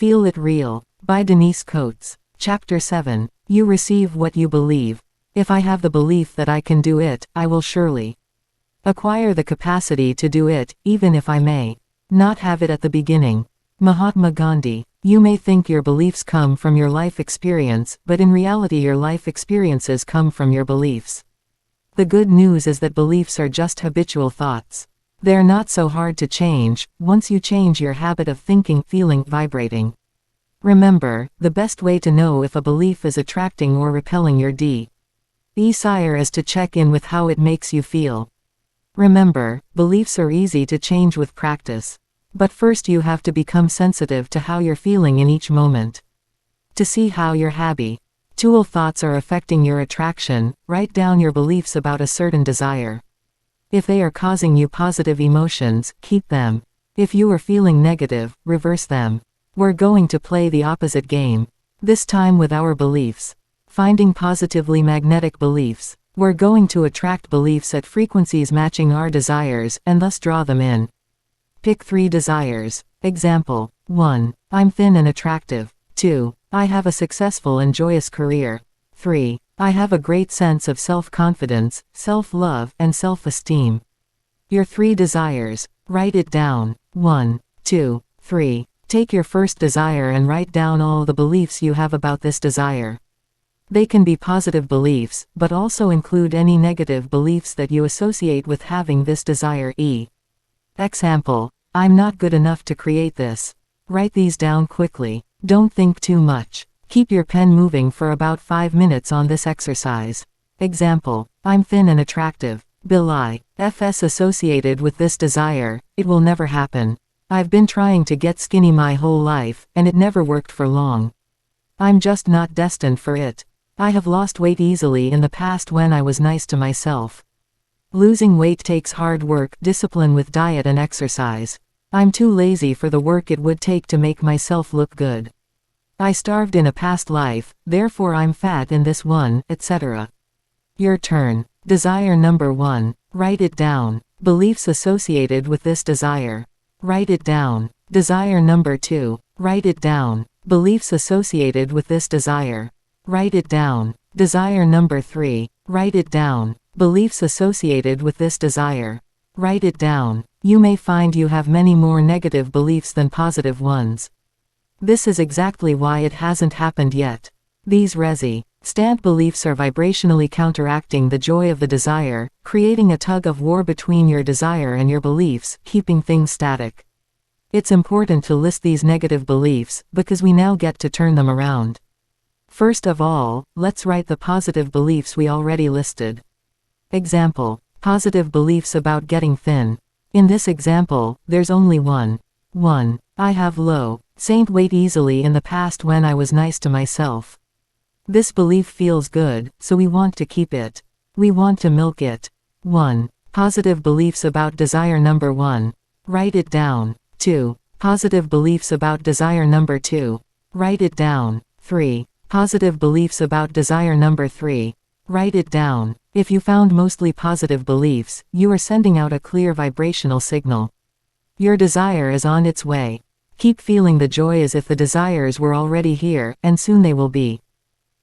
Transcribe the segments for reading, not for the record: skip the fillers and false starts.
Feel It Real, by Denise Coates. Chapter 7. You receive what you believe. If I have the belief that I can do it, I will surely acquire the capacity to do it, even if I may not have it at the beginning. Mahatma Gandhi. You may think your beliefs come from your life experience, but in reality your life experiences come from your beliefs. The good news is that beliefs are just habitual thoughts. They're not so hard to change, once you change your habit of thinking, feeling, vibrating. Remember, the best way to know if a belief is attracting or repelling your desire is to check in with how it makes you feel. Remember, beliefs are easy to change with practice. But first you have to become sensitive to how you're feeling in each moment. To see how your habitual thoughts are affecting your attraction, write down your beliefs about a certain desire. If they are causing you positive emotions, keep them. If you are feeling negative, reverse them. We're going to play the opposite game. This time with our beliefs. Finding positively magnetic beliefs. We're going to attract beliefs at frequencies matching our desires, and thus draw them in. Pick 3 desires. Example. 1. I'm thin and attractive. 2. I have a successful and joyous career. 3. I have a great sense of self-confidence, self-love, and self-esteem. Your 3 desires. Write it down. 1, 2, 3. Take your first desire and write down all the beliefs you have about this desire. They can be positive beliefs, but also include any negative beliefs that you associate with having this desire. Example. I'm not good enough to create this. Write these down quickly. Don't think too much. Keep your pen moving for about 5 minutes on this exercise. Example. I'm thin and attractive. Beliefs associated with this desire. It will never happen. I've been trying to get skinny my whole life, and it never worked for long. I'm just not destined for it. I have lost weight easily in the past when I was nice to myself. Losing weight takes hard work, discipline with diet and exercise. I'm too lazy for the work it would take to make myself look good. I starved in a past life, therefore I'm fat in this one, etc. Your turn. Desire number 1. Write it down. Beliefs associated with this desire. Write it down. Desire number 2. Write it down. Beliefs associated with this desire. Write it down. Desire number 3. Write it down. Beliefs associated with this desire. Write it down. You may find you have many more negative beliefs than positive ones. This is exactly why it hasn't happened yet. These resistant beliefs are vibrationally counteracting the joy of the desire, creating a tug-of-war between your desire and your beliefs, keeping things static. It's important to list these negative beliefs, because we now get to turn them around. First of all, let's write the positive beliefs we already listed. Example. Positive beliefs about getting thin. In this example, there's only one. 1. I have lost weight easily in the past when I was nice to myself. This belief feels good, so we want to keep it. We want to milk it. 1. Positive beliefs about desire number 1. Write it down. 2. Positive beliefs about desire number 2. Write it down. 3. Positive beliefs about desire number 3. Write it down. If you found mostly positive beliefs, you are sending out a clear vibrational signal. Your desire is on its way. Keep feeling the joy as if the desires were already here, and soon they will be.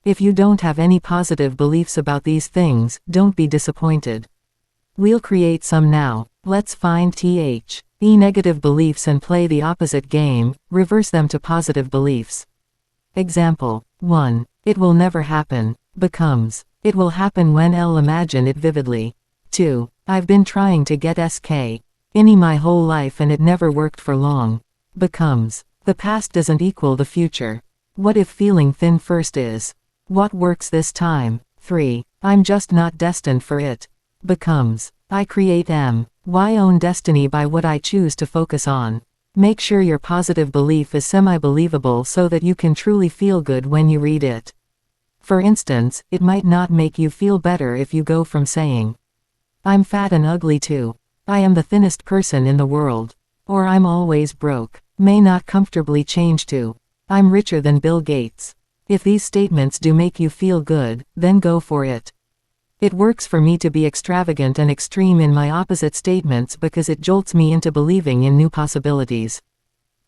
If you don't have any positive beliefs about these things, don't be disappointed. We'll create some now. Let's find negative beliefs and play the opposite game, reverse them to positive beliefs. Example. 1. It will never happen. Becomes. It will happen when I'll imagine it vividly. 2. I've been trying to get skinny my whole life and it never worked for long. Becomes. The past doesn't equal the future. What if feeling thin first is what works this time? 3. I'm just not destined for it. Becomes. I create my own destiny by what I choose to focus on. Make sure your positive belief is semi-believable so that you can truly feel good when you read it. For instance, it might not make you feel better if you go from saying, I'm fat and ugly to, I am the thinnest person in the world, or I'm always broke, may not comfortably change to, I'm richer than Bill Gates. If these statements do make you feel good, then go for it. It works for me to be extravagant and extreme in my opposite statements because it jolts me into believing in new possibilities.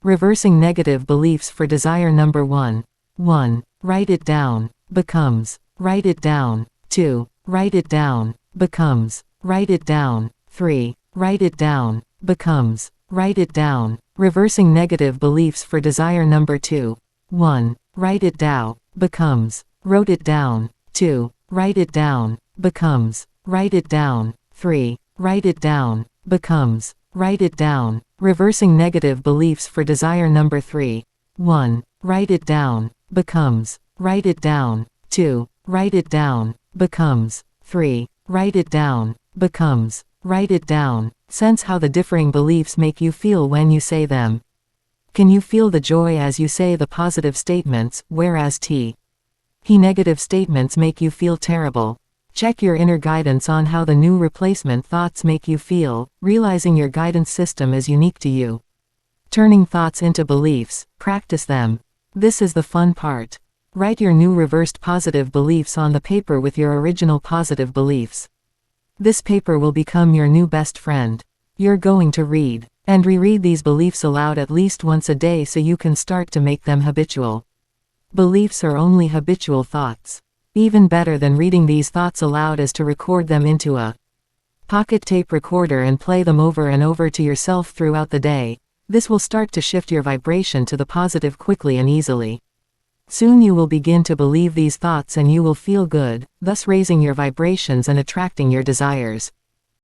Reversing negative beliefs for desire number 1. 1. Write it down, becomes, write it down. 2. Write it down, becomes, write it down. 3. Write it down, becomes, write it down. Reversing negative beliefs for desire number 2. 1. Write it down, becomes, wrote it down. 2. Write it down, becomes, write it down. 3. Write it down, becomes, write it down. Reversing negative beliefs for desire number 3. 1. Write it down, becomes, write it down. 2. Write it down, becomes. 3. Write it down, becomes, write it down. Sense how the differing beliefs make you feel when you say them. Can you feel the joy as you say the positive statements, whereas he negative statements make you feel terrible? Check your inner guidance on how the new replacement thoughts make you feel, realizing your guidance system is unique to you. Turning thoughts into beliefs, practice them. This is the fun part. Write your new reversed positive beliefs on the paper with your original positive beliefs. This paper will become your new best friend. You're going to read and reread these beliefs aloud at least once a day so you can start to make them habitual. Beliefs are only habitual thoughts. Even better than reading these thoughts aloud is to record them into a pocket tape recorder and play them over and over to yourself throughout the day. This will start to shift your vibration to the positive quickly and easily. Soon you will begin to believe these thoughts and you will feel good, thus raising your vibrations and attracting your desires.